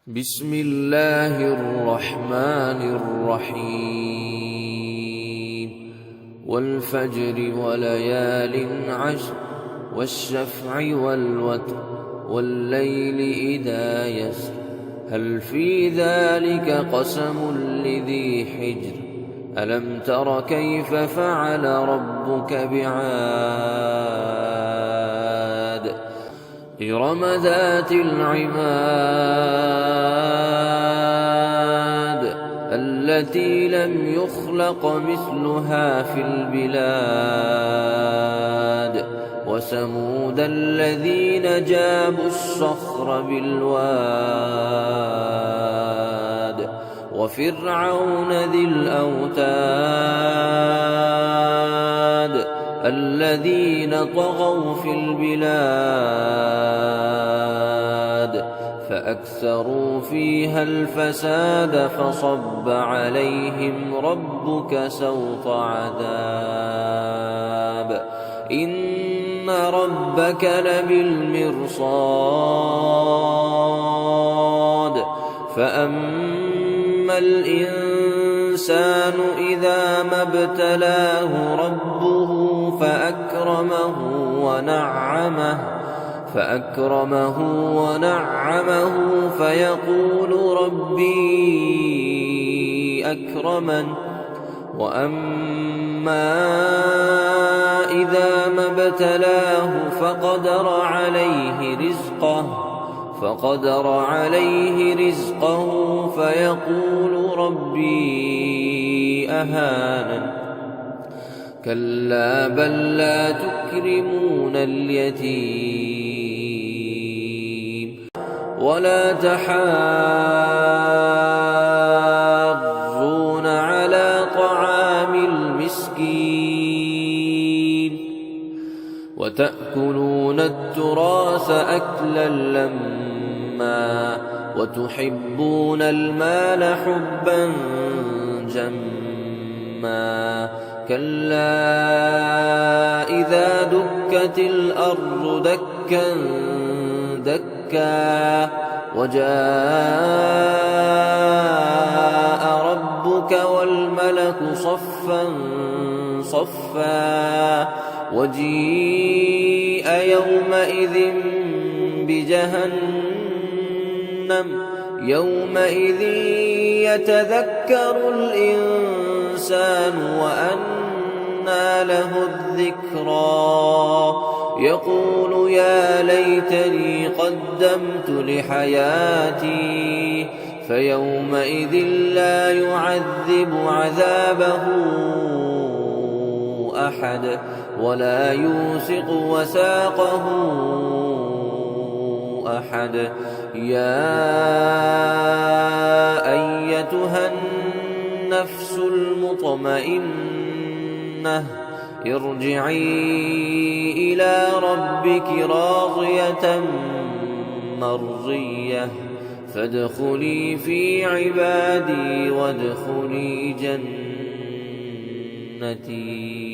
بسم الله الرحمن الرحيم والفجر وليال عشر والشفع والوتر والليل إذا يسر هل في ذلك قسم لذي حجر ألم تر كيف فعل ربك بعاد إرم ذات العماد التي لم يخلق مثلها في البلاد وثمود الذين جابوا الصخر بالواد وفرعون ذي الأوتاد الذين طغوا في البلاد فأكثروا فيها الفساد فصب عليهم ربك سوط عذاب إن ربك لبالمرصاد فأما الإنسان إذا ما ابتلاه ربه فأكرمه ونعمه فيقول ربي أكرمن وأما إذا ما ابتلاه فقدر عليه رزقه فيقول ربي أهانن كلا بل لا تكرمون اليتيم ولا تحاضون على طعام المسكين وتأكلون التراث أكلا لما وتحبون المال حبا جما كلا إذا دكت الأرض دكا دكا وجاء ربك والملك صفا صفا وجيء يومئذ بجهنم يومئذ يتذكر الإنسان وأنى له الذكرى يقول يا ليتني قدمت لحياتي فيومئذ لا يعذب عذابه أحد ولا يوثق وثاقه أحد يا أيتها النفس المطمئنة ارجعي إلى ربك راضية مرضية فادخلي في عبادي وادخلي جنتي.